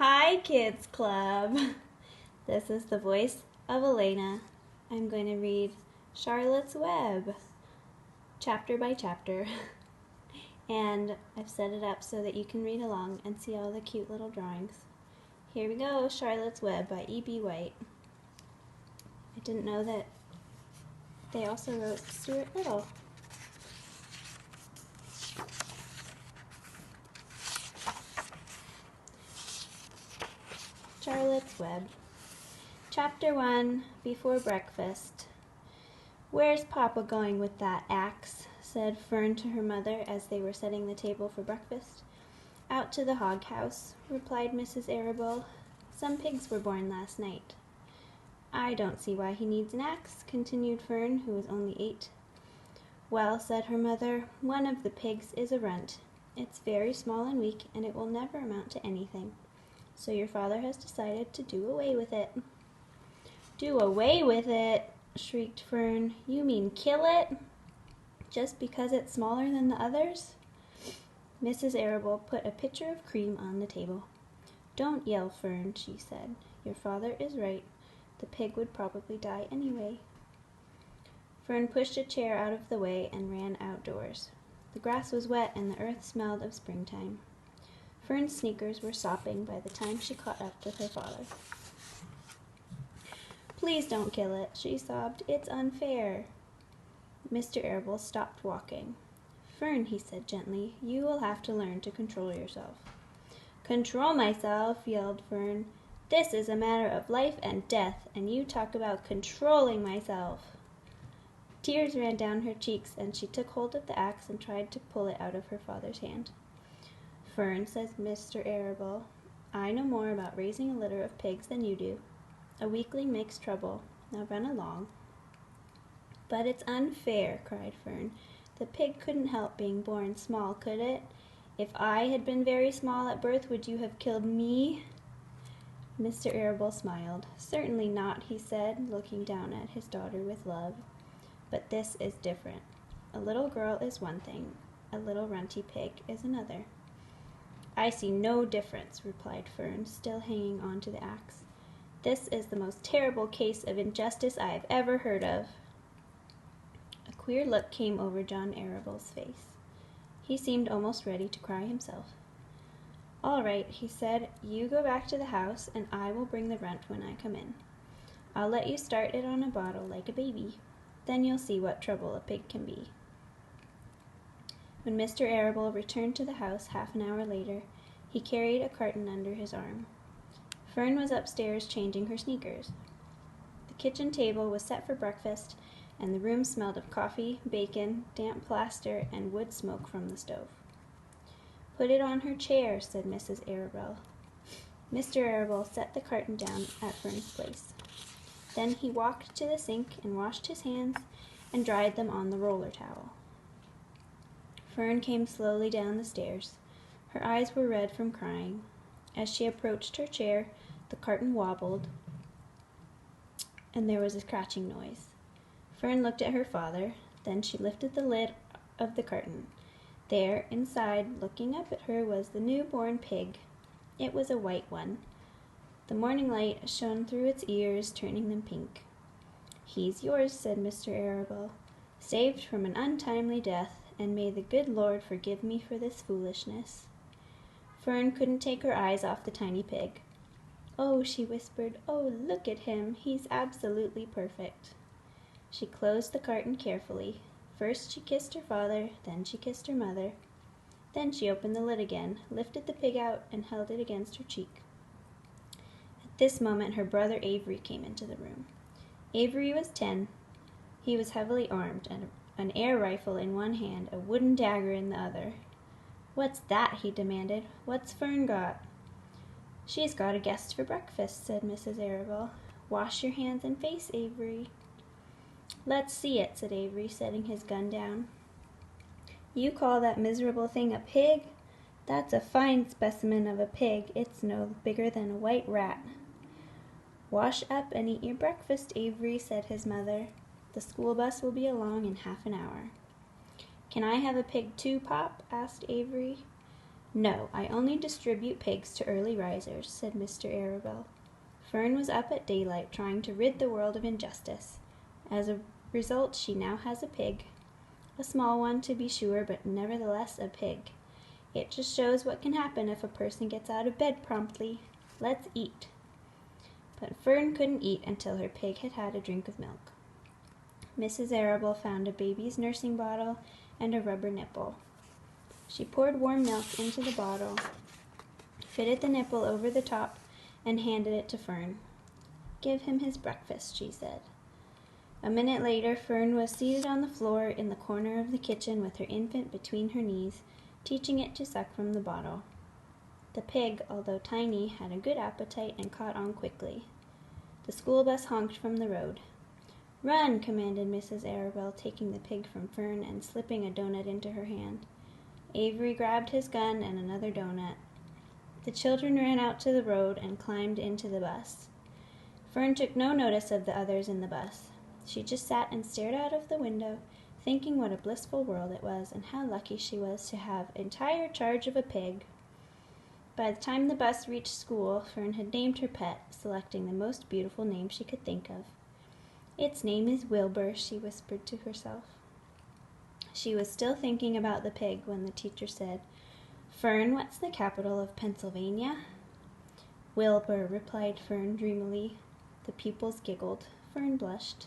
Hi, Kids Club. This is the voice of Elena. I'm going to read Charlotte's Web, chapter by chapter. And I've set it up so that you can read along and see all the cute little drawings. Here we go, Charlotte's Web by E.B. White. I didn't know that they also wrote Stuart Little. Charlotte's Web. Chapter 1, Before Breakfast. "Where's Papa going with that axe?" said Fern to her mother as they were setting the table for breakfast. "Out to the hog house," replied Mrs. Arable. "Some pigs were born last night." "I don't see why he needs an axe," continued Fern, who was only 8. "Well," said her mother, "one of the pigs is a runt. It's very small and weak, and it will never amount to anything. So your father has decided to do away with it." "Do away with it?" shrieked Fern. "You mean kill it? Just because it's smaller than the others?" Mrs. Arable put a pitcher of cream on the table. "Don't yell, Fern," she said. "Your father is right. The pig would probably die anyway." Fern pushed a chair out of the way and ran outdoors. The grass was wet and the earth smelled of springtime. Fern's sneakers were sopping by the time she caught up with her father. "Please don't kill it," she sobbed. "It's unfair." Mr. Arable stopped walking. "Fern," he said gently, "you will have to learn to control yourself." "Control myself?" yelled Fern. "This is a matter of life and death, and you talk about controlling myself." Tears ran down her cheeks, and she took hold of the axe and tried to pull it out of her father's hand. "Fern," said Mr. Arable, "I know more about raising a litter of pigs than you do. A weakling makes trouble. Now run along." "But it's unfair," cried Fern. "The pig couldn't help being born small, could it? If I had been very small at birth, would you have killed me?" Mr. Arable smiled. "Certainly not," he said, looking down at his daughter with love. "But this is different. A little girl is one thing, a little runty pig is another." "I see no difference," replied Fern, still hanging on to the axe. "This is the most terrible case of injustice I have ever heard of." A queer look came over John Arable's face. He seemed almost ready to cry himself. "All right," he said, "you go back to the house, and I will bring the runt when I come in. I'll let you start it on a bottle like a baby. Then you'll see what trouble a pig can be." When Mr. Arable returned to the house half an hour later, he carried a carton under his arm. Fern was upstairs changing her sneakers. The kitchen table was set for breakfast, and the room smelled of coffee, bacon, damp plaster, and wood smoke from the stove. "Put it on her chair," said Mrs. Arable. Mr. Arable set the carton down at Fern's place. Then he walked to the sink and washed his hands and dried them on the roller towel. Fern came slowly down the stairs. Her eyes were red from crying. As she approached her chair, the carton wobbled, and there was a scratching noise. Fern looked at her father. Then she lifted the lid of the carton. There, inside, looking up at her, was the newborn pig. It was a white one. The morning light shone through its ears, turning them pink. "He's yours," said Mr. Arable, "saved from an untimely death, and may the good Lord forgive me for this foolishness." Fern couldn't take her eyes off the tiny pig. "Oh," she whispered, "oh, look at him. He's absolutely perfect." She closed the carton carefully. First she kissed her father, then she kissed her mother. Then she opened the lid again, lifted the pig out, and held it against her cheek. At this moment her brother Avery came into the room. Avery was 10. He was heavily armed, and an air rifle in one hand, a wooden dagger in the other. "What's that?" he demanded. "What's Fern got?" "She's got a guest for breakfast," said Mrs. Arable. "Wash your hands and face, Avery." "Let's see it," said Avery, setting his gun down. "You call that miserable thing a pig? That's a fine specimen of a pig. It's no bigger than a white rat." "Wash up and eat your breakfast, Avery," said his mother. "The school bus will be along in half an hour." "Can I have a pig too, Pop?" asked Avery. No, I only distribute pigs to early risers, said Mr. Arabelle. Fern was up at daylight trying to rid the world of injustice. As a result, she now has a pig. A small one, to be sure, but nevertheless a pig. It just shows what can happen if a person gets out of bed promptly. Let's eat. But Fern couldn't eat until her pig had had a drink of milk. Mrs. Arabelle found a baby's nursing bottle and a rubber nipple. She poured warm milk into the bottle, fitted the nipple over the top, and handed it to Fern. Give him his breakfast, she said. A minute later, Fern was seated on the floor in the corner of the kitchen with her infant between her knees, teaching it to suck from the bottle. The pig, although tiny, had a good appetite and caught on quickly. The school bus honked from the road. Run, commanded Mrs. Arabelle, taking the pig from Fern and slipping a donut into her hand. Avery grabbed his gun and another donut. The children ran out to the road and climbed into the bus. Fern took no notice of the others in the bus. She just sat and stared out of the window, thinking what a blissful world it was and how lucky she was to have entire charge of a pig. By the time the bus reached school, Fern had named her pet, selecting the most beautiful name she could think of. Its name is Wilbur, she whispered to herself. She was still thinking about the pig when the teacher said, Fern, what's the capital of Pennsylvania? Wilbur, replied Fern dreamily. The pupils giggled. Fern blushed.